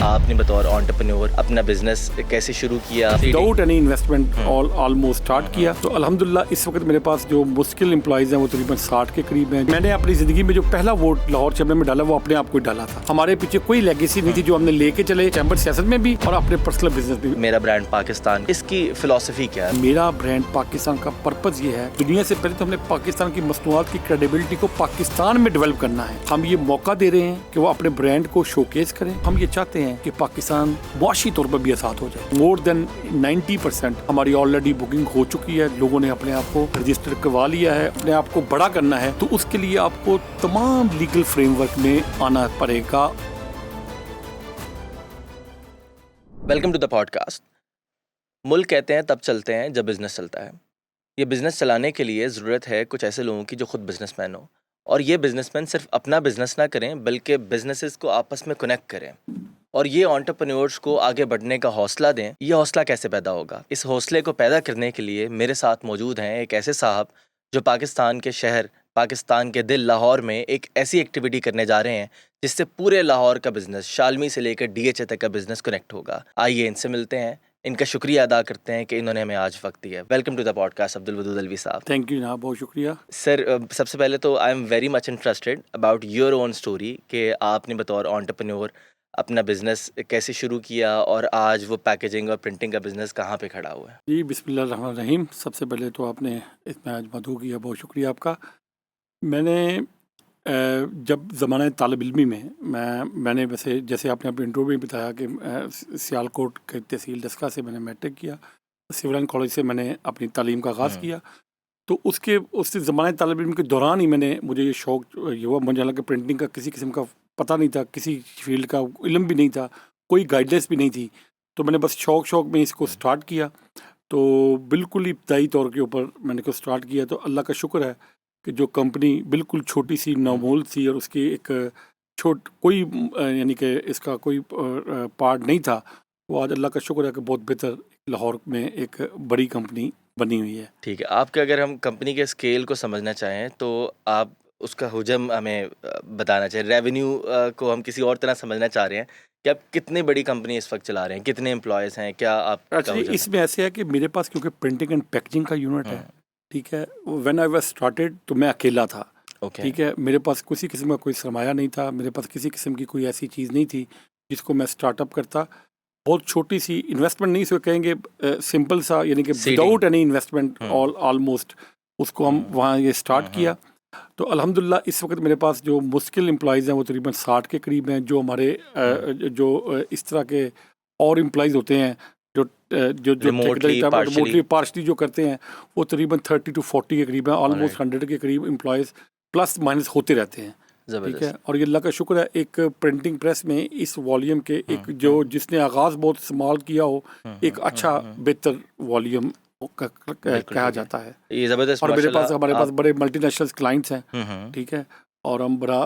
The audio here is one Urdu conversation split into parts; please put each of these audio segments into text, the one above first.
آپ نے بطور انٹرپرینور اپنا بزنس کیسے شروع کیا؟ Without any investment almost start کیا. تو الحمدللہ اس وقت میرے پاس جو مشکل امپلائیز ہیں وہ تقریباً 60 کے قریب ہیں. میں نے اپنی زندگی میں جو پہلا ووٹ لاہور چیمبر میں ڈالا وہ اپنے آپ کو ہی ڈالا تھا. ہمارے پیچھے کوئی لیگیسی نہیں تھی جو ہم نے لے کے چلے چیمبر سیاست میں بھی اور اپنے پرسنل بزنس میں بھی. میرا برانڈ پاکستان، اس کی فلسفی کیا ہے؟ میرا برانڈ پاکستان کا پرپز یہ ہے، دنیا سے پہلے تو ہم نے پاکستان کی مصنوعات کی کریڈیبلٹی کو پاکستان میں ڈیولپ کرنا ہے. ہم یہ موقع دے رہے ہیں کہ وہ اپنے برانڈ کو شوکیس کریں. ہم یہ چاہتے ہیں کہ پاکستان معاشی طور پر بھی آزاد ہو جائے. مور دین 90% ہماری آلریڈی بکنگ ہو چکی ہے. لوگوں نے اپنے آپ کو رجسٹر کروا لیا ہے. اپنے آپ کو بڑا کرنا ہے تو اس کے لیے آپ کو تمام لیگل فریم ورک میں آنا پڑے گا. Welcome to the podcast. ملک کہتے ہیں تب چلتے ہیں جب بزنس چلتا ہے. یہ بزنس چلانے کے لیے ضرورت ہے کچھ ایسے لوگوں کی جو خود بزنس مین ہو، اور یہ بزنس مین صرف اپنا بزنس نہ کریں بلکہ بزنسز کو آپس میں کنیکٹ کریں اور یہ انٹرپرینورز کو آگے بڑھنے کا حوصلہ دیں. یہ حوصلہ کیسے پیدا ہوگا؟ اس حوصلے کو پیدا کرنے کے لیے میرے ساتھ موجود ہیں ایک ایسے صاحب جو پاکستان کے شہر، پاکستان کے دل لاہور میں ایک ایسی ایکٹیویٹی کرنے جا رہے ہیں جس سے پورے لاہور کا بزنس، شالمی سے لے کر ڈی ایچ اے تک کا بزنس کنیکٹ ہوگا. آئیے ان سے ملتے ہیں، ان کا شکریہ ادا کرتے ہیں کہ انہوں نے ہمیں آج وقت دیا. Welcome to the podcast Abdul Wadood Alvi sahab. Thank you جناب، بہت شکریہ. سر، سب سے پہلے تو I am very much interested about your own story کہ آپ نے بطور انٹرپرینور اپنا بزنس کیسے شروع کیا اور آج وہ پیکیجنگ اور پرنٹنگ کا بزنس کہاں پہ کھڑا ہوا ہے. جی بسم اللہ الرحمن الرحیم. سب سے پہلے تو آپ نے اس میں آج مدعو کیا، بہت شکریہ آپ کا. میں نے جب زمانہ طالب علمی میں نے ویسے جیسے آپ نے اپنے انٹرویو میں بتایا کہ سیالکوٹ کے تحصیل ڈسکا سے میں نے میٹرک کیا، سول لائن کالج سے میں نے اپنی تعلیم کا آغاز کیا. تو اس زمانہ طالب علم کے دوران ہی مجھے یہ شوق یہ ہوا. مجھے حالانکہ پرنٹنگ کا کسی قسم کا پتہ نہیں تھا، کسی فیلڈ کا علم بھی نہیں تھا، کوئی گائیڈنس بھی نہیں تھی. تو میں نے بس شوق میں اس کو سٹارٹ کیا. تو بالکل ابتدائی طور کے اوپر میں نے کو سٹارٹ کیا. تو اللہ کا شکر ہے کہ جو کمپنی بالکل چھوٹی سی نامول تھی اور اس کی ایک کوئی یعنی کہ اس کا کوئی پارٹ نہیں تھا، وہ آج اللہ کا شکر ہے کہ بہت بہتر لاہور میں ایک بڑی کمپنی بنی ہوئی ہے. ٹھیک ہے، آپ کے اگر ہم کمپنی کے اسکیل کو سمجھنا چاہیں تو آپ اس کا حجم ہمیں بتانا چاہیں. ریونیو کو ہم کسی اور طرح سمجھنا چاہ رہے ہیں کہ آپ کتنی بڑی کمپنی اس وقت چلا رہے ہیں، کتنے امپلائیز ہیں، کیا آپ کا حجم ہے؟ اس میں ایسے ہے کہ میرے پاس کیونکہ پرنٹنگ اینڈ پیکجنگ کا یونٹ ہے، ٹھیک ہے. وین آئی واز اسٹارٹیڈ تو میں اکیلا تھا، ٹھیک ہے. میرے پاس کسی قسم کا کوئی سرمایہ نہیں تھا، میرے پاس کسی قسم کی کوئی ایسی چیز نہیں تھی جس کو میں اسٹارٹ اپ کرتا. بہت چھوٹی سی انویسٹمنٹ نہیں سو کہیں گے، سمپل سا، یعنی کہ وداؤٹ اینی انویسٹمنٹ آلموسٹ اس کو ہم وہاں یہ اسٹارٹ کیا. تو الحمدللہ اس وقت میرے پاس جو مشکل امپلائیز ہیں وہ تقریباً 60 کے قریب ہیں. جو ہمارے جو اس طرح کے اور امپلائیز ہوتے ہیں جو ریموٹلی پارشلی جو کرتے ہیں وہ تقریباً 30 to 40 کے قریب ہیں. آلموسٹ 100 کے قریب امپلائیز پلس مائنس ہوتے رہتے ہیں، ٹھیک ہے. اور یہ اللہ کا شکر ہے ایک پرنٹنگ پریس میں اس والیوم کے ایک جس نے آغاز بہت استعمال کیا ہو، ایک اچھا بہتر والیوم کہا جاتا ہے. یہ زبردست. اور ہمارے پاس بڑے ملٹی نیشنل کلائنٹس ہیں، ٹھیک ہے. اور ہم بڑا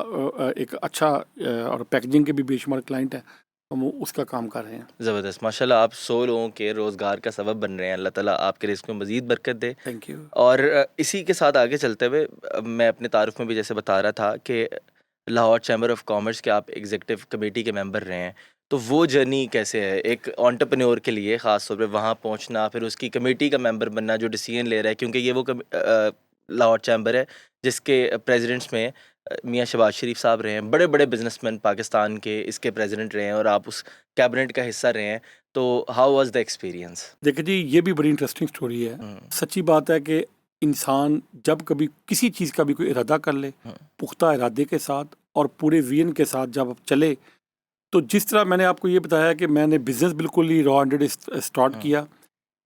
ایک اچھا اور پیکجنگ کے بھی بے شمار کلائنٹ ہیں، ہم اس کا کام کر رہے ہیں. زبردست، ماشاء اللہ. آپ 100 لوگوں کے روزگار کا سبب بن رہے ہیں. اللہ تعالیٰ آپ کے رزق میں مزید برکت دے. Thank you. اور اسی کے ساتھ آگے چلتے ہوئے میں اپنے تعارف میں بھی جیسے بتا رہا تھا کہ لاہور چیمبر آف کامرس کے آپ ایگزیکٹو کمیٹی کے ممبر رہے ہیں. تو وہ جرنی کیسے ہے ایک انٹرپرینور کے لیے، خاص طور پہ وہاں پہنچنا، پھر اس کی کمیٹی کا ممبر بننا جو ڈیسیژن لے رہا ہے، کیونکہ یہ وہ لاہور چیمبر ہے جس کے پریزیڈنٹس میں میاں شہباز شریف صاحب رہے ہیں، بڑے بڑے بزنس مین پاکستان کے اس کے پریزیڈنٹ رہے ہیں، اور آپ اس کیبنٹ کا حصہ رہے ہیں. تو ہاؤ واز دا ایکسپیرینس؟ دیکھیں جی، یہ بھی بڑی انٹرسٹنگ سٹوری ہے. سچی بات ہے کہ انسان جب کبھی کسی چیز کا بھی کوئی ارادہ کر لے، پختہ ارادے کے ساتھ اور پورے وین کے ساتھ جب چلے، تو جس طرح میں نے آپ کو یہ بتایا کہ میں نے بزنس بالکل ہی را ہینڈڈ اسٹارٹ کیا،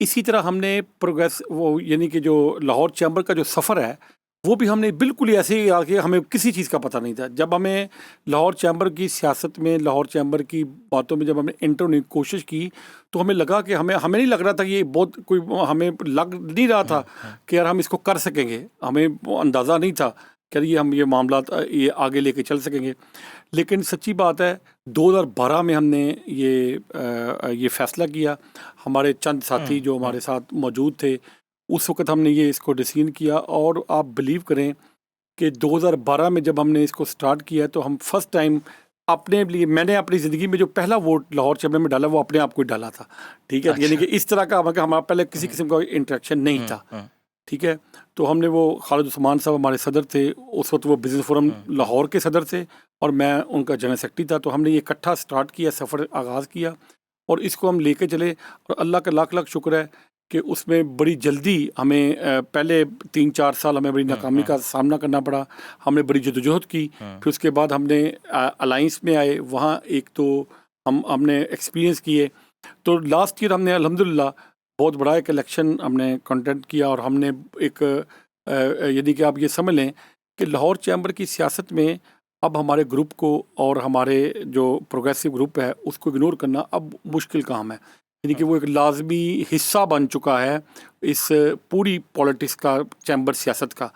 اسی طرح ہم نے پروگریس یعنی کہ جو لاہور چیمبر کا جو سفر ہے وہ بھی ہم نے بالکل ہی ایسے ہی آ کے، ہمیں کسی چیز کا پتہ نہیں تھا. جب ہمیں لاہور چیمبر کی سیاست میں، لاہور چیمبر کی باتوں میں جب ہم نے انٹر ہونے کی کوشش کی تو ہمیں لگا کہ ہمیں نہیں لگ رہا تھا، یہ بہت کوئی ہمیں لگ نہیں رہا تھا کہ یار ہم اس کو کر سکیں گے. ہمیں اندازہ نہیں تھا کہ یہ معاملات یہ آگے لے کے چل سکیں گے. لیکن سچی بات ہے 2012 میں ہم نے یہ فیصلہ کیا. ہمارے چند ساتھی جو ہمارے ساتھ موجود تھے اس وقت ہم نے اس کو ڈیسیژن کیا. اور آپ بلیو کریں کہ 2012 میں جب ہم نے اس کو سٹارٹ کیا تو ہم فرسٹ ٹائم اپنے لیے میں نے اپنی زندگی میں جو پہلا ووٹ لاہور چیمبر میں ڈالا وہ اپنے آپ کو ہی ڈالا تھا. ٹھیک ہے, یعنی کہ اس طرح کا ہمارا پہلے کسی قسم کا انٹریکشن نہیں تھا. ٹھیک ہے, تو ہم نے وہ خالد عثمان صاحب ہمارے صدر تھے اس وقت, وہ بزنس فورم لاہور کے صدر تھے اور میں ان کا جنرل سیکرٹری تھا. تو ہم نے یہ اکٹھا سٹارٹ کیا, سفر آغاز کیا اور اس کو ہم لے کے چلے. اور اللہ کا لاکھ لاکھ شکر ہے کہ اس میں بڑی جلدی ہمیں پہلے 3-4 سال ہمیں بڑی ناکامی کا سامنا کرنا پڑا. ہم نے بڑی جدوجہد کی. پھر اس کے بعد ہم نے الائنس میں آئے, وہاں ایک تو ہم نے ایکسپیرینس کیے. تو لاسٹ ایئر ہم نے الحمدللہ بہت بڑا ایک الیکشن ہم نے کنڈکٹ کیا اور ہم نے ایک یعنی کہ آپ یہ سمجھ لیں کہ لاہور چیمبر کی سیاست میں اب ہمارے گروپ کو اور ہمارے جو پروگریسو گروپ ہے اس کو اگنور کرنا اب مشکل کام ہے. یعنی کہ وہ ایک لازمی حصہ بن چکا ہے اس پوری پولیٹکس کا, چیمبر سیاست کا.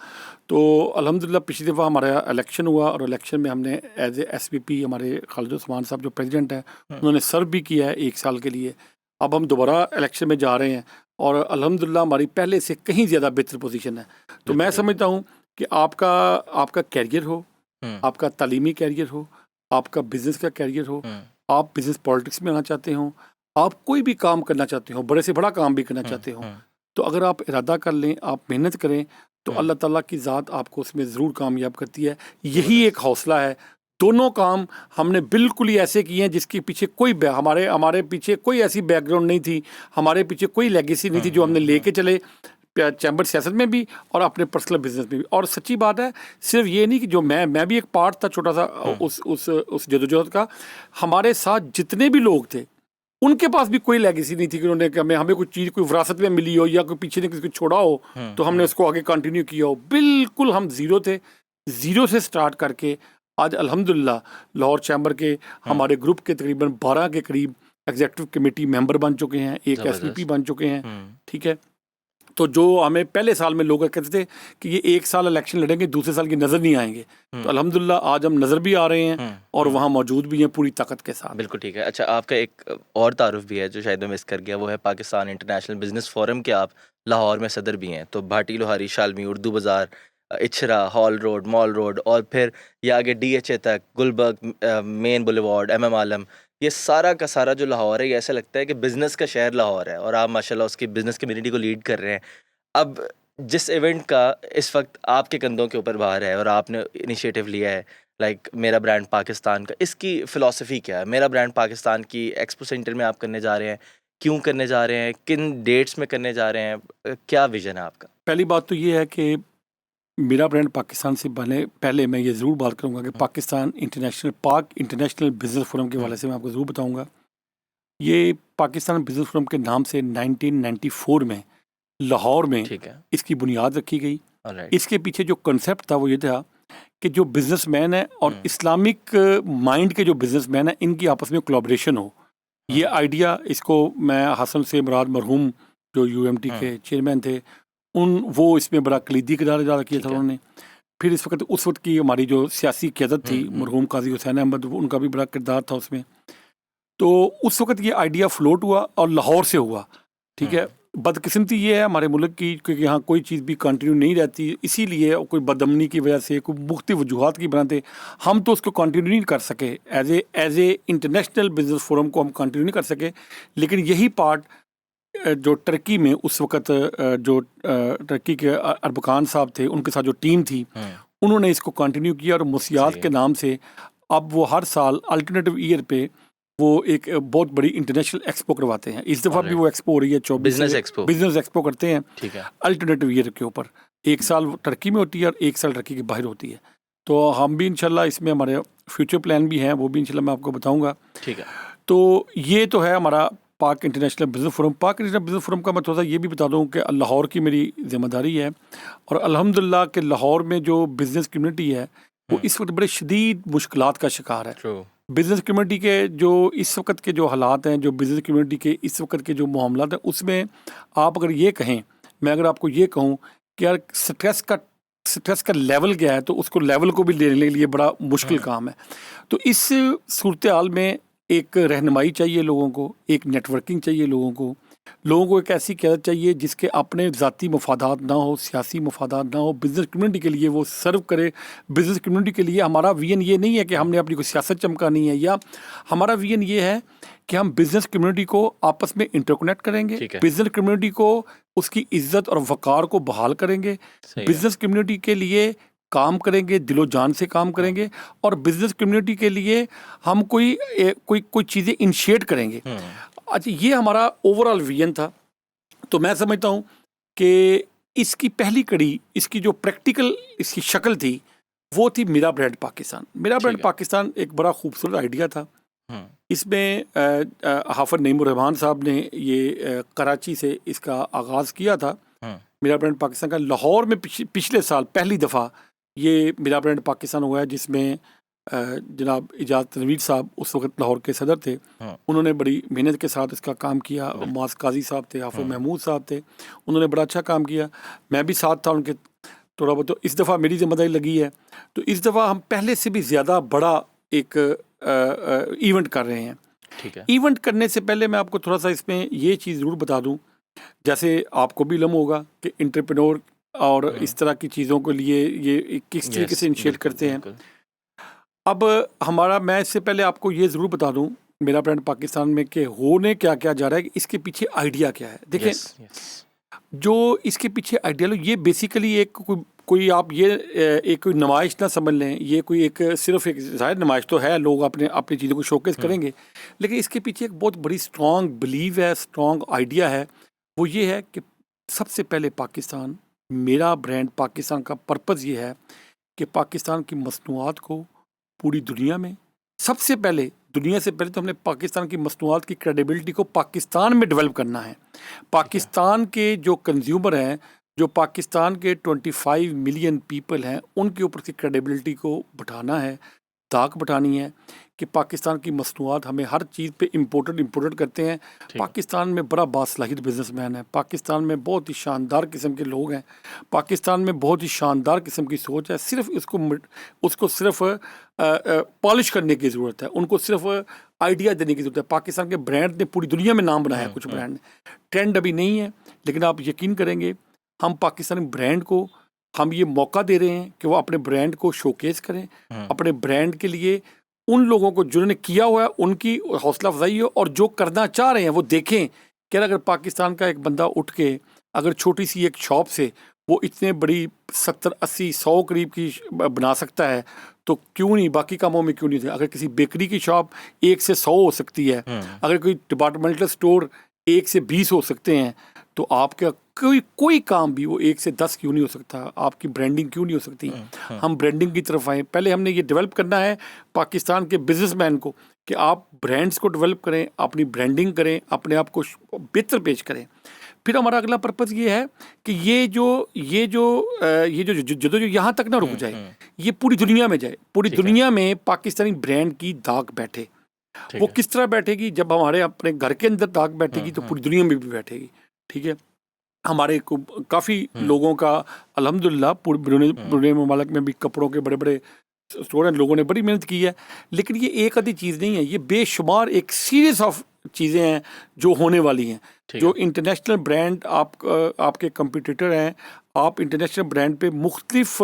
تو الحمدللہ پچھلی دفعہ ہمارا الیکشن ہوا اور الیکشن میں ہم نے ایز اے ایس پی پی ہمارے خالد عثمان صاحب جو پریزیڈنٹ ہیں انہوں نے سرو بھی کیا ہے 1 سال کے لیے. اب ہم دوبارہ الیکشن میں جا رہے ہیں اور الحمدللہ ہماری پہلے سے کہیں زیادہ بہتر پوزیشن ہے. تو میں سمجھتا ہوں کہ آپ کا کیریئر ہو, آپ کا تعلیمی کیریئر ہو, آپ کا بزنس کا کیریئر ہو, آپ بزنس پالیٹکس میں آنا چاہتے ہوں, آپ کوئی بھی کام کرنا چاہتے ہو, بڑے سے بڑا کام بھی کرنا چاہتے ہو, تو اگر آپ ارادہ کر لیں, آپ محنت کریں تو اللہ تعالیٰ کی ذات آپ کو اس میں ضرور کامیاب کرتی ہے. یہی ایک حوصلہ ہے. دونوں کام ہم نے بالکل ہی ایسے کیے ہیں جس کے پیچھے کوئی ہمارے پیچھے کوئی ایسی بیک گراؤنڈ نہیں تھی, ہمارے پیچھے کوئی لیگیسی نہیں تھی جو ہم نے لے کے چلے چیمبر سیاست میں بھی اور اپنے پرسنل بزنس میں بھی. اور سچی بات ہے, صرف یہ نہیں کہ جو میں بھی ایک پارٹ تھا چھوٹا سا اس جدوجہد کا. ہمارے ساتھ جتنے بھی لوگ تھے ان کے پاس بھی کوئی لیگیسی نہیں تھی کہ انہوں نے کہ ہمیں کوئی چیز کوئی وراثت میں ملی ہو یا کوئی پیچھے نے کسی کو چھوڑا ہو تو ہم نے اس کو آگے کنٹینیو کیا ہو. بالکل ہم زیرو تھے, زیرو سے سٹارٹ کر کے آج الحمدللہ لاہور چیمبر کے ہمارے گروپ کے تقریباً 12 کے قریب ایگزیکٹو کمیٹی ممبر بن چکے ہیں, ایک ایس پی پی بن چکے ہیں. ٹھیک ہے, تو جو ہمیں پہلے سال میں لوگ کہتے تھے کہ یہ 1 سال الیکشن لڑیں گے دوسرے سال کی نظر نہیں آئیں گے, تو الحمدللہ آج ہم نظر بھی آ رہے ہیں اور وہاں موجود بھی ہیں پوری طاقت کے ساتھ. بالکل ٹھیک ہے. اچھا, آپ کا ایک اور تعارف بھی ہے جو شاید میں مس کر گیا, وہ ہے پاکستان انٹرنیشنل بزنس فورم کے آپ لاہور میں صدر بھی ہیں. تو بھاٹی لوہاری, شالمی, اردو بازار, اچھرا, ہال روڈ, مال روڈ اور پھر یہ آگے DHA تک, گلبرگ, مین بولیوارڈ, MM عالم, یہ سارا کا سارا جو لاہور ہے یہ ایسا لگتا ہے کہ بزنس کا شہر لاہور ہے اور آپ ماشاء اللہ اس کی بزنس کمیونٹی کو لیڈ کر رہے ہیں. اب جس ایونٹ کا اس وقت آپ کے کندھوں کے اوپر بھار ہے اور آپ نے انیشیٹو لیا ہے لائک میرا برانڈ پاکستان کا, اس کی فلسفی کیا ہے؟ میرا برانڈ پاکستان کی ایکسپو سینٹر میں آپ کرنے جا رہے ہیں, کیوں کرنے جا رہے ہیں, کن ڈیٹس میں کرنے جا رہے ہیں, کیا ویژن ہے آپ کا؟ پہلی بات تو یہ ہے کہ میرا برانڈ پاکستان سے پہلے میں یہ ضرور بات کروں گا کہ پاکستان انٹرنیشنل بزنس فورم کے حوالے سے میں آپ کو ضرور بتاؤں گا. یہ پاکستان بزنس فورم کے نام سے 1994 میں لاہور میں اس کی بنیاد رکھی گئی. اس کے پیچھے جو کنسیپٹ تھا وہ یہ تھا کہ جو بزنس مین ہے اور اسلامک مائنڈ کے جو بزنس مین ہیں ان کی آپس میں کولابریشن ہو. یہ آئیڈیا اس کو میں حسن سے مراد مرحوم جو UMT کے چیئرمین تھے وہ اس میں بڑا کلیدی کردار ادا کیا تھا انہوں نے. پھر اس وقت کی ہماری جو سیاسی قیادت تھی مرحوم قاضی حسین احمد, ان کا بھی بڑا کردار تھا اس میں. تو اس وقت یہ آئیڈیا فلوٹ ہوا اور لاہور سے ہوا. ٹھیک ہے, بدقسمتی یہ ہے ہمارے ملک کی کہ یہاں کوئی چیز بھی کنٹینیو نہیں رہتی, اسی لیے کوئی بدامنی کی وجہ سے کوئی مختلف وجوہات کی بناتے ہم تو اس کو کنٹینیو نہیں کر سکے. As a international business forum کو ہم کنٹینیو نہیں کر سکے. لیکن یہی پارٹ جو ٹرکی میں اس وقت جو ٹرکی کے اربکان صاحب تھے ان کے ساتھ جو ٹیم تھی انہوں نے اس کو کنٹینیو کیا اور مسیات کے نام سے اب وہ ہر سال الٹرنیٹو ایئر پہ وہ ایک بہت بڑی انٹرنیشنل ایکسپو کرواتے ہیں. اس دفعہ بھی وہ ایکسپو ہو رہی ہے 24 بزنس ایکسپو کرتے ہیں الٹرنیٹو ایئر کے اوپر. 1 سال ٹرکی میں ہوتی ہے اور 1 سال ٹرکی کے باہر ہوتی ہے. تو ہم بھی انشاءاللہ اس میں ہمارے فیوچر پلان بھی ہیں, وہ بھی انشاءاللہ میں آپ کو بتاؤں گا. ٹھیک ہے, تو یہ تو ہے ہمارا پاک انٹرنیشنل بزنس فورم. پاک انٹرنیشنل بزنس فورم کا میں تھوڑا سا یہ بھی بتا دوں کہ لاہور کی میری ذمہ داری ہے اور الحمدللہ کہ لاہور میں جو بزنس کمیونٹی ہے وہ اس وقت بڑے شدید مشکلات کا شکار ہے. بزنس کمیونٹی کے جو اس وقت کے جو حالات ہیں, جو بزنس کمیونٹی کے اس وقت کے جو معاملات ہیں, اس میں آپ اگر یہ کہیں, میں اگر آپ کو یہ کہوں کہ یار سٹریس کا لیول کیا ہے تو اس کو لیول کو بھی لینے کے لیے بڑا مشکل کام ہے. تو اس صورتحال میں ایک رہنمائی چاہیے لوگوں کو, ایک نیٹ ورکنگ چاہیے لوگوں کو, لوگوں کو ایک ایسی قیادت چاہیے جس کے اپنے ذاتی مفادات نہ ہو، سیاسی مفادات نہ ہو، بزنس کمیونٹی کے لیے وہ سرو کرے. بزنس کمیونٹی کے لیے ہمارا ویژن یہ نہیں ہے کہ ہم نے اپنی کوئی سیاست چمکانی ہے، یا ہمارا ویژن یہ ہے کہ ہم بزنس کمیونٹی کو آپس میں انٹرکنیکٹ کریں گے، بزنس کمیونٹی کو اس کی عزت اور وقار کو بحال کریں گے، بزنس کمیونٹی کے لیے کام کریں گے، دل و جان سے کام کریں گے، اور بزنس کمیونٹی کے لیے ہم کوئی چیزیں انیشیٹ کریں گے. اچھا، یہ ہمارا اوور آل ویژن تھا. تو میں سمجھتا ہوں کہ اس کی پہلی کڑی، اس کی جو پریکٹیکل اس کی شکل تھی وہ تھی میرا برانڈ پاکستان. میرا برانڈ پاکستان ایک بڑا خوبصورت آئیڈیا تھا. اس میں حافظ نعیم الرحمان صاحب نے یہ کراچی سے اس کا آغاز کیا تھا. میرا برانڈ پاکستان کا لاہور میں پچھلے سال پہلی دفعہ یہ میرا برانڈ پاکستان ہوا ہے، جس میں جناب اجاز تنویر صاحب اس وقت لاہور کے صدر تھے. انہوں نے بڑی محنت کے ساتھ اس کا کام کیا. معاذ قاضی صاحب تھے، حافظ محمود صاحب تھے، انہوں نے بڑا اچھا کام کیا. میں بھی ساتھ تھا ان کے تھوڑا بہت. اس دفعہ میری ذمہ داری لگی ہے، تو اس دفعہ ہم پہلے سے بھی زیادہ بڑا ایک ایونٹ کر رہے ہیں. ایونٹ کرنے سے پہلے میں آپ کو تھوڑا سا اس میں یہ چیز ضرور بتا دوں، جیسے آپ کو بھی علم ہوگا کہ انٹرپرینور اور اس طرح کی چیزوں کے لیے یہ کس طریقے سے انیشیٹ کرتے ہیں. اب میں اس سے پہلے آپ کو یہ ضرور بتا دوں میرا برانڈ پاکستان میں کہ ہونے کیا جا رہا ہے، کہ اس کے پیچھے آئیڈیا کیا ہے. دیکھیں جو اس کے پیچھے آئیڈیا یہ بیسیکلی ایک کوئی آپ یہ ایک کوئی نمائش نہ سمجھ لیں. یہ کوئی ایک صرف ایک ظاہر نمائش تو ہے، لوگ اپنی چیزوں کو شوکیس کریں گے، لیکن اس کے پیچھے ایک بہت بڑی اسٹرانگ بلیو ہے، اسٹرانگ آئیڈیا ہے. وہ یہ ہے کہ سب سے پہلے پاکستان، میرا برانڈ پاکستان کا پرپز یہ ہے کہ پاکستان کی مصنوعات کو پوری دنیا میں دنیا سے پہلے تو ہم نے پاکستان کی مصنوعات کی کریڈیبلٹی کو پاکستان میں ڈیولپ کرنا ہے. پاکستان کے جو کنزیومر ہیں، جو پاکستان کے 25 ملین پیپل ہیں، ان کے اوپر کی کریڈیبلٹی کو بٹھانا ہے، داغ بٹھانی ہے کہ پاکستان کی مصنوعات ہمیں ہر چیز پہ امپورٹڈ کرتے ہیں. پاکستان میں بڑا باصلاحیت بزنس مین ہے، پاکستان میں بہت ہی شاندار قسم کے لوگ ہیں، پاکستان میں بہت ہی شاندار قسم کی سوچ ہے. صرف اس کو صرف پالش کرنے کی ضرورت ہے، ان کو صرف آئیڈیا دینے کی ضرورت ہے. پاکستان کے برانڈ نے پوری دنیا میں نام بنایا ہے. کچھ برانڈ نے ٹرینڈ ابھی نہیں ہے، لیکن آپ یقین کریں گے ہم پاکستانی برانڈ کو ہم یہ موقع دے رہے ہیں کہ وہ اپنے برانڈ کو شوکیس کریں. اپنے برانڈ کے لیے ان لوگوں کو جنہوں نے کیا ہوا ہے ان کی حوصلہ افزائی ہو، اور جو کرنا چاہ رہے ہیں وہ دیکھیں کہ اگر پاکستان کا ایک بندہ اٹھ کے اگر چھوٹی سی ایک شاپ سے وہ اتنے بڑی 70 80 100 قریب کی بنا سکتا ہے، تو کیوں نہیں باقی کاموں میں کیوں نہیں. اگر کسی بیکری کی شاپ 1 سے 100 ہو سکتی ہے، اگر کوئی ڈپارٹمنٹل سٹور 1 سے 20 ہو سکتے ہیں، تو آپ کا کوئی کام بھی وہ 1 سے 10 کیوں نہیں ہو سکتا؟ آپ کی برانڈنگ کیوں نہیں ہو سکتی؟ ہم برانڈنگ کی طرف آئیں. پہلے ہم نے یہ ڈیولپ کرنا ہے پاکستان کے بزنس مین کو کہ آپ برانڈس کو ڈیولپ کریں، اپنی برانڈنگ کریں، اپنے آپ کو بہتر پیش کریں. پھر ہمارا اگلا پرپز یہ ہے کہ یہ جو یہاں تک نہ رک جائے، یہ پوری دنیا میں جائے، پوری دنیا میں پاکستانی برانڈ کی داغ بیٹھے. وہ کس طرح بیٹھے گی؟ جب ہمارے اپنے گھر کے اندر داغ بیٹھے گی تو پوری دنیا میں بھی بیٹھے گی. ٹھیک ہے، ہمارے کافی لوگوں کا الحمدللہ پورے ممالک میں بھی کپڑوں کے بڑے بڑے اسٹوڈنٹ لوگوں نے بڑی محنت کی ہے. لیکن یہ ایک آدھی چیز نہیں ہے، یہ بے شمار ایک سیریز آف چیزیں ہیں جو ہونے والی ہیں. جو انٹرنیشنل برانڈ آپ کے کمپیٹیٹر ہیں، آپ انٹرنیشنل برانڈ پہ مختلف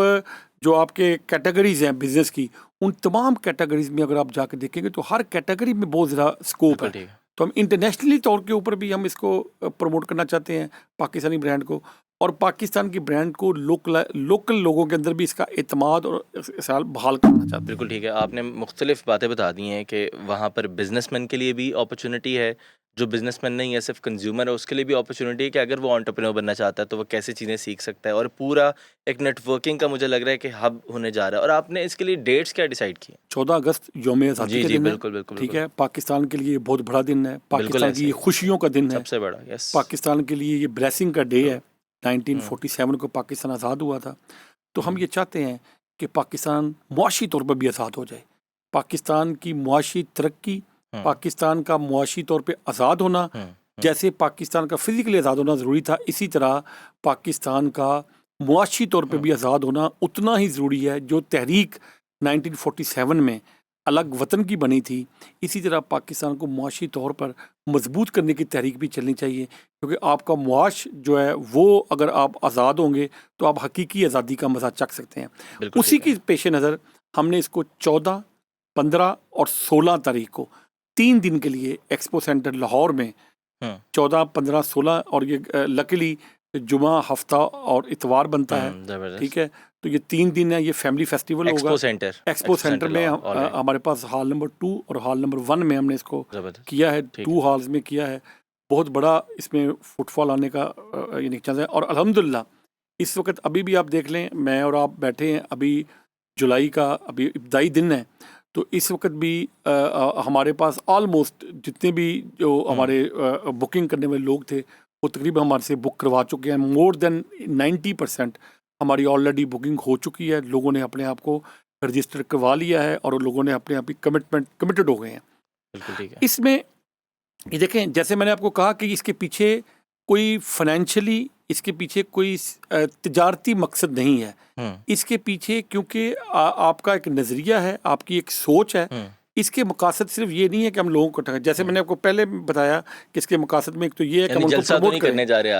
جو آپ کے کیٹیگریز ہیں بزنس کی، ان تمام کیٹیگریز میں اگر آپ جا کے دیکھیں گے تو ہر کیٹیگری میں بہت زیادہ اسکوپ ہے. تو ہم انٹرنیشنلی طور کے اوپر بھی ہم اس کو پروموٹ کرنا چاہتے ہیں پاکستانی برانڈ کو، اور پاکستان کی برانڈ کو لوکل لوگوں کے اندر بھی اس کا اعتماد اور احساس بحال کرنا چاہتے ہیں. بالکل ٹھیک ہے، آپ نے مختلف باتیں بتا دی ہیں کہ وہاں پر بزنس مین کے لیے بھی اپرچونٹی ہے، جو بزنس مین نہیں ہے صرف کنزیومر ہے اس کے لیے بھی اپرچونٹی ہے کہ اگر وہ انٹرپرینور بننا چاہتا ہے تو وہ کیسے چیزیں سیکھ سکتا ہے، اور پورا ایک نیٹ ورکنگ کا مجھے لگ رہا ہے کہ ہب ہونے جا رہا ہے. اور آپ نے اس کے لیے ڈیٹس کیا ڈیسائیڈ کی؟ 14 اگست یوم آزادی کا دن ہے. بالکل. ٹھیک ہے، پاکستان کے لیے بہت بڑا دن ہے، پاکستان کی خوشیوں کا دن ہے، سب سے بڑا. پاکستان کے لیے یہ بلیسنگ کا ڈے ہے. 1947 کو پاکستان آزاد ہوا تھا. تو ہم یہ چاہتے ہیں کہ پاکستان معاشی طور پر بھی آزاد ہو جائے. پاکستان کی معاشی ترقی، پاکستان کا معاشی طور پہ آزاد ہونا، جیسے پاکستان کا فزیکلی آزاد ہونا ضروری تھا، اسی طرح پاکستان کا معاشی طور پہ بھی آزاد ہونا اتنا ہی ضروری ہے. جو تحریک 1947 میں الگ وطن کی بنی تھی، اسی طرح پاکستان کو معاشی طور پر مضبوط کرنے کی تحریک بھی چلنی چاہیے، کیونکہ آپ کا معاش جو ہے وہ اگر آپ آزاد ہوں گے تو آپ حقیقی آزادی کا مزہ چکھ سکتے ہیں۔ بالکل اسی ٹھیک ہے۔ کی پیش نظر ہم نے اس کو 14، 15 اور 16 تاریخ کو 3 دن کے لیے ایکسپو سینٹر لاہور میں 14، 15، 16 اور یہ لکیلی جمعہ، ہفتہ اور اتوار بنتا ہے، زبردست۔ ٹھیک ہے، تو یہ 3 دن ہے، یہ فیملی فیسٹیول ہوگا۔ ایکسپو سینٹر میں ہمارے پاس ہال نمبر 2 اور ہال نمبر 1 میں ہم نے اس کو کیا ہے، 2 ہالز میں کیا ہے۔ بہت بڑا اس میں فٹ فال آنے کا یعنی چانس ہے، اور الحمدللہ اس وقت ابھی بھی آپ دیکھ لیں، میں اور آپ بیٹھے ہیں، ابھی جولائی کا ابھی ابتدائی دن ہے، تو اس وقت بھی ہمارے پاس آلموسٹ جتنے بھی جو ہمارے بکنگ کرنے والے لوگ تھے وہ تقریباً ہمارے سے بک کروا چکے ہیں۔ مور دین 90% ہماری آلریڈی بکنگ ہو چکی ہے، لوگوں نے اپنے آپ کو رجسٹر کروا لیا ہے اور لوگوں نے اپنے آپ کی کمٹڈ ہو گئے ہیں۔ بالکل ٹھیک ہے۔ اس میں یہ دیکھیں، جیسے میں نے آپ کو کہا کہ اس کے پیچھے کوئی فائنینشلی، اس کے پیچھے کوئی تجارتی مقصد نہیں ہے، اس کے پیچھے کیونکہ آپ کا ایک نظریہ ہے، آپ کی ایک سوچ ہے، اس کے مقاصد صرف یہ نہیں ہے کہ ہم لوگوں کو ٹھگیں، جیسے میں نے آپ کو پہلے بتایا کہ اس کے مقاصد میں ایک تو یہ ہے کہ ہم ان کو پروموٹ کریں،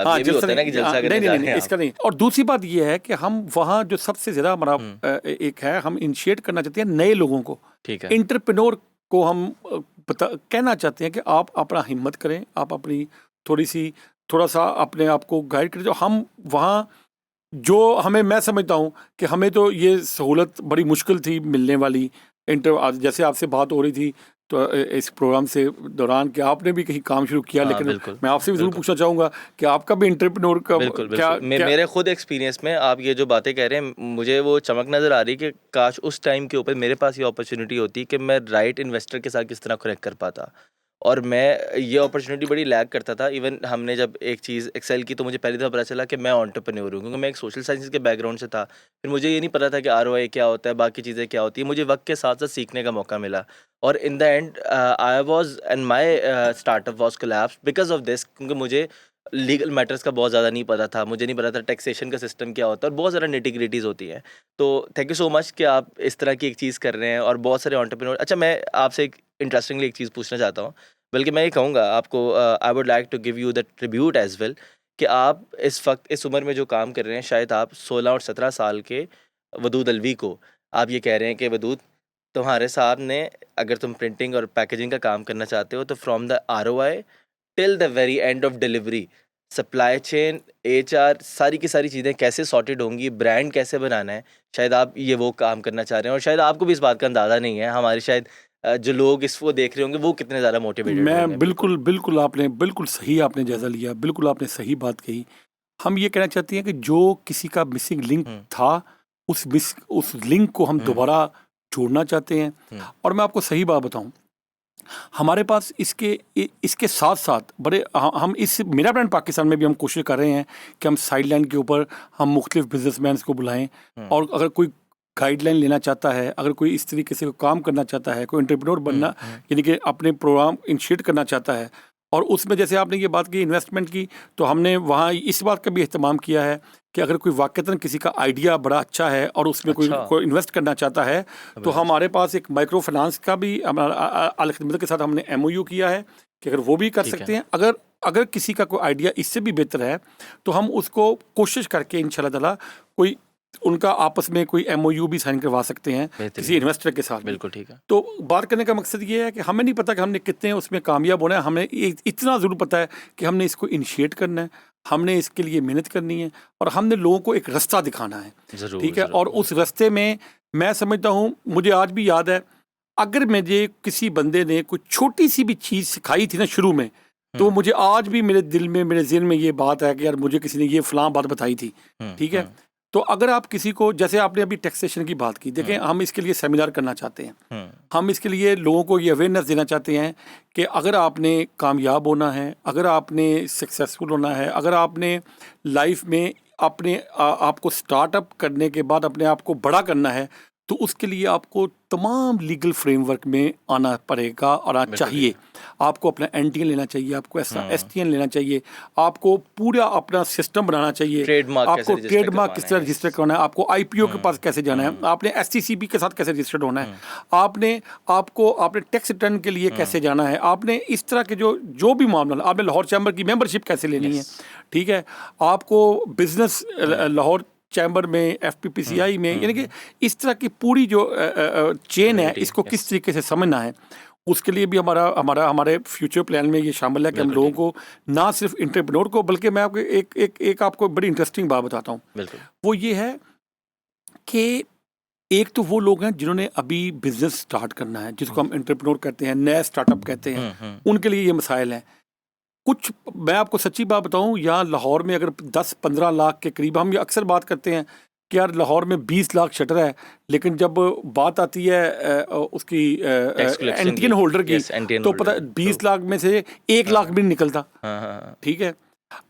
ہاں جلسہ کرنے جا رہے ہیں، نہیں اس کا نہیں، اور دوسری بات یہ ہے کہ ہم وہاں جو سب سے زیادہ ہمارا ایک ہے، ہم انیشیٹ کرنا چاہتے ہیں نئے لوگوں کو، انٹرپرینور کو ہم کہنا چاہتے ہیں کہ آپ اپنا ہمت کریں، آپ اپنی تھوڑا سا اپنے آپ کو گائیڈ کریں۔ جو ہم وہاں جو میں سمجھتا ہوں کہ ہمیں تو یہ سہولت بڑی مشکل تھی ملنے والی، جیسے آپ سے بات ہو رہی تھی تو اس پروگرام سے دوران کہ آپ نے بھی کہیں کام شروع کیا، لیکن میں آپ سے بھی ضرور پوچھنا چاہوں گا کہ آپ کا بھی انٹرپرینور کا کیا میرے خود ایکسپیرینس میں آپ یہ جو باتیں کہہ رہے ہیں مجھے وہ چمک نظر آ رہی کہ کاش اس ٹائم کے اوپر میرے پاس یہ اپرچونیٹی ہوتی کہ میں رائٹ انویسٹر کے ساتھ کس طرح کنیکٹ کر پاتا، اور میں یہ اپرچونیٹی بڑی لیگ کرتا تھا۔ ایون ہم نے جب ایک چیز ایکسل کی تو مجھے پہلی دفعہ پتا چلا کہ میں انٹرپرینور ہوں، کیونکہ میں ایک سوشل سائنسز کے بیک گراؤنڈ سے تھا، پھر مجھے یہ نہیں پتا تھا کہ ROI کیا ہوتا ہے، باقی چیزیں کیا ہوتی ہیں، مجھے وقت کے ساتھ ساتھ سیکھنے کا موقع ملا، اور in the end I was and my startup was collapse because of this, کیونکہ مجھے لیگل میٹرز کا بہت زیادہ نہیں پتا تھا، مجھے نہیں پتا تھا ٹیکسیشن کا سسٹم کیا ہوتا ہے، اور بہت زیادہ نیٹی گریٹیز ہوتی ہیں۔ تو تھینک یو سو مچ کہ آپ اس طرح کی ایک چیز کر رہے ہیں، اور بہت سارے انٹرپرینور۔ اچھا، میں آپ سے ایک انٹرسٹنگلی ایک چیز پوچھنا چاہتا ہوں، بلکہ میں یہ کہوں گا آپ کو، I would like to give you the tribute as well, کہ آپ اس وقت اس عمر میں جو کام کر رہے ہیں، شاید آپ 16 اور 17 سال کے ودود الوی کو آپ یہ کہہ رہے ہیں کہ ودود تمہارے صاحب نے، اگر تم پرنٹنگ اور پیکیجنگ کا کام کرنا چاہتے ہو تو from the ROI till the very end of delivery, supply chain, HR، ساری کی ساری چیزیں کیسے سارٹیڈ ہوں گی، برانڈ کیسے بنانا ہے، شاید آپ یہ وہ کام کرنا چاہ رہے ہیں، اور شاید آپ کو بھی اس بات کا اندازہ نہیں ہے، ہمارے شاید جو لوگ اس کو دیکھ رہے ہوں گے وہ کتنے زیادہ موٹیویٹڈ میں ہوں گے۔ بالکل آپ نے بالکل صحیح آپ نے جائزہ لیا، بالکل آپ نے صحیح بات کہی۔ ہم یہ کہنا چاہتے ہیں کہ جو کسی کا مسنگ لنک تھا، اس لنک کو ہم دوبارہ جوڑنا چاہتے ہیں، اور میں آپ کو صحیح بات بتاؤں، ہمارے پاس اس کے ساتھ ساتھ بڑے ہم اس میرا برانڈ پاکستان میں بھی ہم کوشش کر رہے ہیں کہ ہم سائڈ لائن کے اوپر ہم مختلف بزنس مینس کو بلائیں، اور اگر کوئی گائیڈ لائن لینا چاہتا ہے، اگر کوئی اس طریقے سے کام کرنا چاہتا ہے، کوئی انٹرپرینور بننا یعنی کہ اپنے پروگرام انیشیٹ کرنا چاہتا ہے، اور اس میں جیسے آپ نے یہ بات کی انویسٹمنٹ کی، تو ہم نے وہاں اس بات کا بھی اہتمام کیا ہے کہ اگر کوئی واقعتاً کسی کا آئیڈیا بڑا اچھا ہے اور اس میں کوئی انویسٹ کرنا چاہتا ہے، تو ہمارے پاس ایک مائکرو فنانس کا بھی الخدمت کے ساتھ ہم نے MOU کیا ہے کہ اگر وہ بھی کر سکتے ہیں، اگر کسی کا کوئی آئیڈیا اس سے بھی بہتر ہے تو ہم اس کو کوشش کر کے انشاءاللہ تعالی کوئی ان کا آپس میں کوئی MOU بھی سائن کروا سکتے ہیں کسی انویسٹر کے ساتھ۔ بالکل ٹھیک ہے۔ تو بات کرنے کا مقصد یہ ہے کہ ہمیں نہیں پتا کہ ہم نے کتنے اس میں کامیاب ہونا ہے، ہمیں اتنا ضرور پتا ہے کہ ہم نے اس کو انیشیٹ کرنا ہے، ہم نے اس کے لیے محنت کرنی ہے، اور ہم نے لوگوں کو ایک رستہ دکھانا ہے، ٹھیک ہے، اور اس رستے میں سمجھتا ہوں، مجھے آج بھی یاد ہے، اگر مجھے کسی بندے نے کوئی چھوٹی سی بھی چیز سکھائی تھی نا شروع میں، تو مجھے آج بھی میرے دل میں میرے ذہن میں یہ بات ہے کہ یار مجھے کسی نے یہ فلاں بات بتائی تھی، ٹھیک ہے۔ تو اگر آپ کسی کو، جیسے آپ نے ابھی ٹیکسیشن کی بات کی، دیکھیں ہم اس کے لیے سیمینار کرنا چاہتے ہیں، ہم اس کے لیے لوگوں کو یہ اویئرنیس دینا چاہتے ہیں کہ اگر آپ نے کامیاب ہونا ہے، اگر آپ نے سکسیزفل ہونا ہے، اگر آپ نے لائف میں آپ کو سٹارٹ اپ کرنے کے بعد اپنے آپ کو بڑا کرنا ہے، تو اس کے لیے آپ کو تمام لیگل فریم ورک میں آنا پڑے گا اور آنا چاہیے. آپ کو اپنا این ٹی این لینا چاہیے, آپ کو ایس ٹی این لینا چاہیے, آپ کو پورا اپنا سسٹم بنانا چاہیے, آپ کو ٹریڈ مارک کس طرح رجسٹر کرنا ہے, آپ کو آئی پی او کے پاس کیسے جانا ہے, آپ نے ایس ٹی سی بی کے ساتھ کیسے رجسٹرڈ ہونا ہے, آپ نے ٹیکس ریٹرن کے لیے کیسے جانا ہے, آپ نے اس طرح کے جو بھی معاملہ, آپ نے لاہور چیمبر کی ممبرشپ کیسے لینی ہے, ٹھیک ہے, آپ کو بزنس لاہور چیمبر میں, ایف پی پی سی آئی میں, یعنی کہ اس طرح کی پوری جو چین ہے اس کو کس طریقے سے سمجھنا ہے. اس کے لیے بھی ہمارے فیوچر پلان میں یہ شامل ہے کہ ہم لوگوں کو نہ صرف انٹرپرینور کو, بلکہ میں آپ کو ایک آپ کو بڑی انٹرسٹنگ بات بتاتا ہوں. وہ یہ ہے کہ ایک تو وہ لوگ ہیں جنہوں نے ابھی بزنس سٹارٹ کرنا ہے, جس کو ہم انٹرپرینور کہتے ہیں, نیا سٹارٹ اپ کہتے ہیں, ان کے لیے یہ مسائل ہیں. کچھ میں آپ کو سچی بات بتاؤں, یہاں لاہور میں اگر 10-15 لاکھ کے قریب, ہم یہ اکثر بات کرتے ہیں کہ یار لاہور میں 20 لاکھ شٹر ہے, لیکن جب بات آتی ہے اس کی این ٹی این ہولڈر کی, تو پتہ 20 لاکھ میں سے 1 لاکھ بھی نہیں نکلتا. ٹھیک ہے,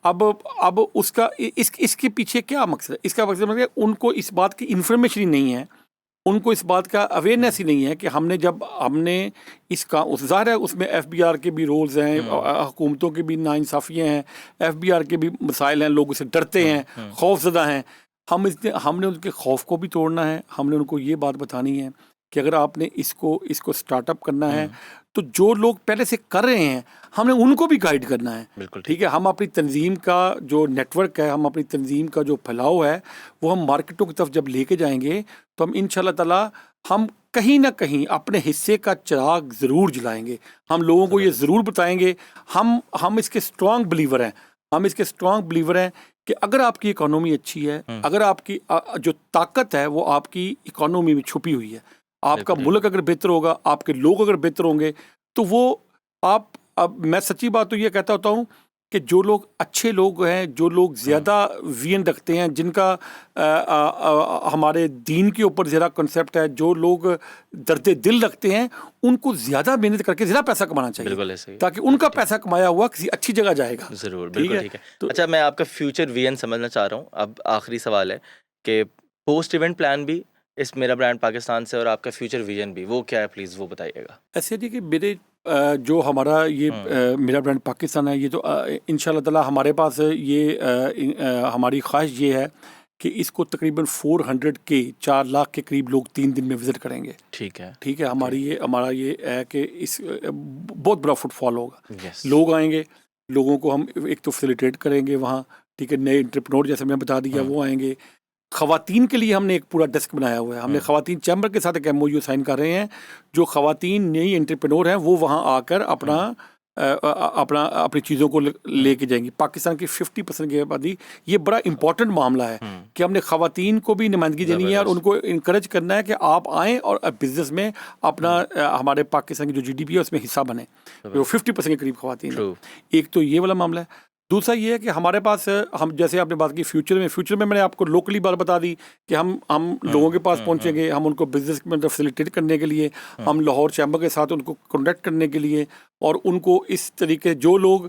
اب اس کا اس کے پیچھے کیا مقصد ہے؟ اس کا مقصد ہے ان کو اس بات کی انفارمیشن ہی نہیں ہے, ان کو اس بات کا اویئرنیس ہی نہیں ہے کہ ہم نے اس کا ظاہر ہے اس میں ایف بی آر کے بھی رولز ہیں, حکومتوں کی بھی ناانصافیاں ہیں, ایف بی آر کے بھی مسائل ہیں, لوگ اسے ڈرتے ہیں, خوف زدہ ہیں. ہم نے ان کے خوف کو بھی توڑنا ہے. ہم نے ان کو یہ بات بتانی ہے کہ اگر آپ نے اس کو سٹارٹ اپ کرنا ہے تو جو لوگ پہلے سے کر رہے ہیں ہم نے ان کو بھی گائیڈ کرنا ہے. ٹھیک ہے, ہم اپنی تنظیم کا جو نیٹ ورک ہے, ہم اپنی تنظیم کا جو پھیلاؤ ہے, وہ ہم مارکیٹوں کی طرف جب لے کے جائیں گے تو ہم انشاءاللہ تعالی ہم کہیں نہ کہیں اپنے حصے کا چراغ ضرور جلائیں گے. ہم لوگوں کو یہ ضرور بتائیں گے. ہم اس کے اسٹرانگ بلیور ہیں کہ اگر آپ کی اکانومی اچھی ہے, اگر آپ کی جو طاقت ہے وہ آپ کی اکانومی میں چھپی ہوئی ہے, آپ کا ملک اگر بہتر ہوگا, آپ کے لوگ اگر بہتر ہوں گے, تو وہ میں سچی بات تو یہ کہتا ہوتا ہوں کہ جو لوگ اچھے لوگ ہیں, جو لوگ زیادہ وین رکھتے ہیں, جن کا ہمارے دین کے اوپر زیادہ کنسیپٹ ہے, جو لوگ درد دل رکھتے ہیں, ان کو زیادہ محنت کر کے زیادہ پیسہ کمانا چاہیے, تاکہ ان کا پیسہ کمایا ہوا کسی اچھی جگہ جائے گا. ضرور, بالکل ٹھیک ہے. اچھا, میں آپ کا فیوچر ویژن سمجھنا چاہ رہا ہوں. اب آخری سوال ہے کہ پوسٹ ایونٹ پلان بھی اس میرا برانڈ پاکستان سے, اور آپ کا فیوچر ویژن بھی, وہ کیا ہے, پلیز وہ بتائیے گا. ایسے جی کہ میرے جو ہمارا یہ میرا برانڈ پاکستان ہے, یہ تو انشاءاللہ تعالی ہمارے پاس یہ ہماری خواہش یہ ہے کہ اس کو تقریباً 4 لاکھ کے قریب لوگ 3 دن میں وزٹ کریں گے. ٹھیک ہے, ہمارا یہ ہے کہ اس بہت بڑا فٹ فال ہوگا. لوگ آئیں گے, لوگوں کو ہم ایک تو فیسیلیٹیٹ کریں گے وہاں. ٹھیک ہے, نئے انٹرپرینور جیسے میں بتا دیا وہ آئیں گے. خواتین کے لیے ہم نے ایک پورا ڈیسک بنایا ہوا ہے. ہم نے خواتین چیمبر کے ساتھ ایک ایم او یو سائن کر رہے ہیں. جو خواتین نئی انٹرپرینور ہیں وہ وہاں آ کر اپنی چیزوں کو لے کے جائیں گی. پاکستان کی 50% کی آبادی, یہ بڑا امپورٹنٹ معاملہ ہے کہ ہم نے خواتین کو بھی نمائندگی دینی ہے اور ان کو انکریج کرنا ہے کہ آپ آئیں اور بزنس میں اپنا ہمارے پاکستان کی جو جی ڈی پی ہے اس میں حصہ بنے. جو 50% کے قریب خواتین ہیں. ایک تو یہ والا معاملہ ہے. دوسرا یہ ہے کہ ہمارے پاس, ہم جیسے آپ نے بات کی فیوچر میں نے آپ کو لوکلی بات بتا دی کہ ہم لوگوں کے پاس پہنچیں گے, ہم ان کو بزنس میں فیسیلیٹیٹ کرنے کے لیے, ہم لاہور چیمبر کے ساتھ ان کو کانٹیکٹ کرنے کے لیے, اور ان کو اس طریقے جو لوگ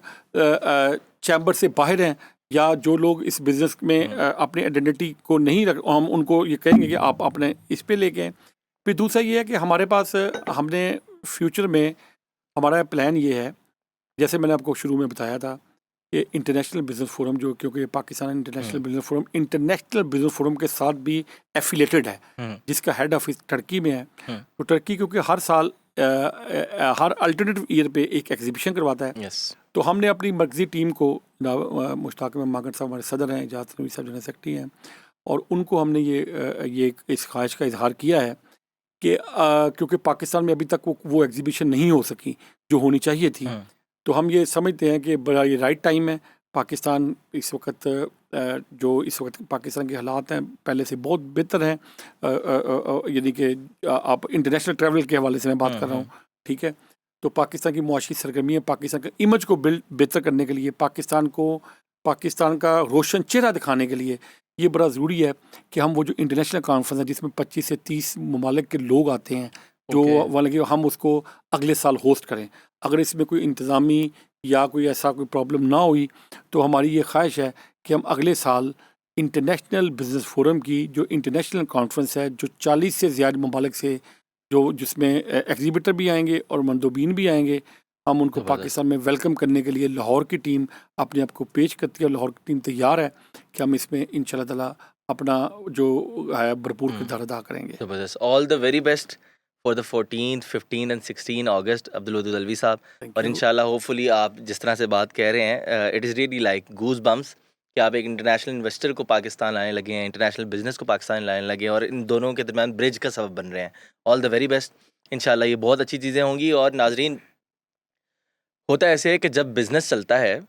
چیمبر سے باہر ہیں یا جو لوگ اس بزنس میں اپنی آئیڈینٹی کو نہیں ہم ان کو یہ کہیں گے کہ آپ اپنے اس پہ لے کے. پھر دوسرا یہ ہے کہ ہمارے پاس ہم نے فیوچر میں ہمارا پلان یہ ہے, جیسے میں نے آپ کو شروع میں بتایا تھا کہ انٹرنیشنل بزنس فورم جو, کیونکہ پاکستان انٹرنیشنل بزنس فورم کے ساتھ بھی ایفیلیٹڈ ہے, جس کا ہیڈ آفس ٹرکی میں ہے. تو ٹرکی کیونکہ ہر سال ہر الٹرنیٹو ایئر پہ ایک ایگزیبیشن کرواتا ہے. تو ہم نے اپنی مرکزی ٹیم کو, مشتاق ماگن صاحب ہمارے صدر ہیں, اجاز نبی صاحب جنرل سیکرٹری ہیں, اور ان کو ہم نے یہ اس خواہش کا اظہار کیا ہے کہ کیونکہ پاکستان میں ابھی تک وہ ایگزیبیشن نہیں ہو سکی جو ہونی چاہیے تھی. تو ہم یہ سمجھتے ہیں کہ بڑا یہ رائٹ ٹائم ہے. پاکستان اس وقت پاکستان کے حالات ہیں پہلے سے بہت بہتر ہیں, یعنی کہ آپ انٹرنیشنل ٹریول کے حوالے سے میں بات کر رہا ہوں. ٹھیک ہے, تو پاکستان کی معاشی سرگرمی ہے, پاکستان کے امیج کو بہتر کرنے کے لیے, پاکستان کا روشن چہرہ دکھانے کے لیے یہ بڑا ضروری ہے کہ ہم وہ جو انٹرنیشنل کانفرنس ہے جس میں 25 سے 30 ممالک کے لوگ آتے ہیں, جو ہم اس کو اگلے سال ہوسٹ کریں. اگر اس میں کوئی انتظامی یا کوئی ایسا کوئی پرابلم نہ ہوئی تو ہماری یہ خواہش ہے کہ ہم اگلے سال انٹرنیشنل بزنس فورم کی جو انٹرنیشنل کانفرنس ہے، جو 40 سے زیادہ ممالک سے جس میں ایگزیبیٹر بھی آئیں گے اور مندوبین بھی آئیں گے، ہم ان کو زبردست. پاکستان میں ویلکم کرنے کے لیے لاہور کی ٹیم اپنے آپ کو پیش کرتی ہے، اور لاہور کی ٹیم تیار ہے کہ ہم اس میں انشاءاللہ تعالیٰ اپنا جو ہے بھرپور کردار ادا کریں گے. زبردست. All the very best for the 14th 15 and 16 August Abdul Wadood Alvi sahab. Thank اور یو. انشاءاللہ ہوپ فلی آپ جس طرح سے بات کہہ رہے ہیں it is really like goes bumps کہ آپ ایک انٹرنیشنل انویسٹر کو پاکستان لانے لگے ہیں، انٹرنیشنل بزنس کو پاکستان لانے لگے ہیں، اور ان دونوں کے درمیان برج کا سبب بن رہے ہیں. آل دا ویری بیسٹ. انشاءاللہ یہ بہت اچھی چیزیں ہوں گی. اور ناظرین، ہوتا ایسے ہے کہ جب بزنس چلتا ہے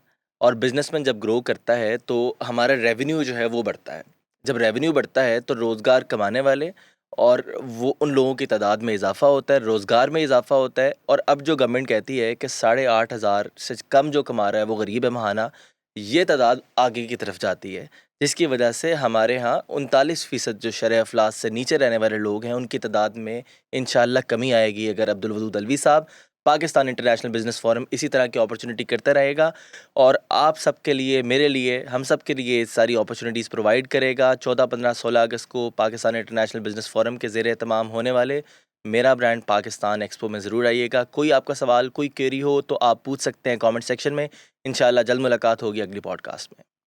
اور بزنس مین جب گرو کرتا ہے تو ہمارا ریونیو جو ہے وہ بڑھتا ہے. جب ریونیو بڑھتا ہے تو روزگار کمانے والے اور وہ ان لوگوں کی تعداد میں اضافہ ہوتا ہے، روزگار میں اضافہ ہوتا ہے. اور اب جو گورنمنٹ کہتی ہے کہ 8,500 سے کم جو کما رہا ہے وہ غریب ہے ماہانہ، یہ تعداد آگے کی طرف جاتی ہے، جس کی وجہ سے ہمارے ہاں 39% جو شرح افلاس سے نیچے رہنے والے لوگ ہیں ان کی تعداد میں انشاءاللہ کمی آئے گی اگر عبدالودود الوی صاحب پاکستان انٹرنیشنل بزنس فورم اسی طرح کی اپرچونٹی کرتا رہے گا. اور آپ سب کے لیے، میرے لیے، ہم سب کے لیے ساری اپرچونٹیز پرووائڈ کرے گا. 14 15 16 اگست کو پاکستان انٹرنیشنل بزنس فورم کے زیر اہتمام ہونے والے میرا برانڈ پاکستان ایکسپو میں ضرور آئیے گا. کوئی آپ کا سوال، کوئی کیری ہو تو آپ پوچھ سکتے ہیں کامنٹ سیکشن میں. انشاءاللہ جلد ملاقات ہوگی اگلی پوڈ کاسٹ میں.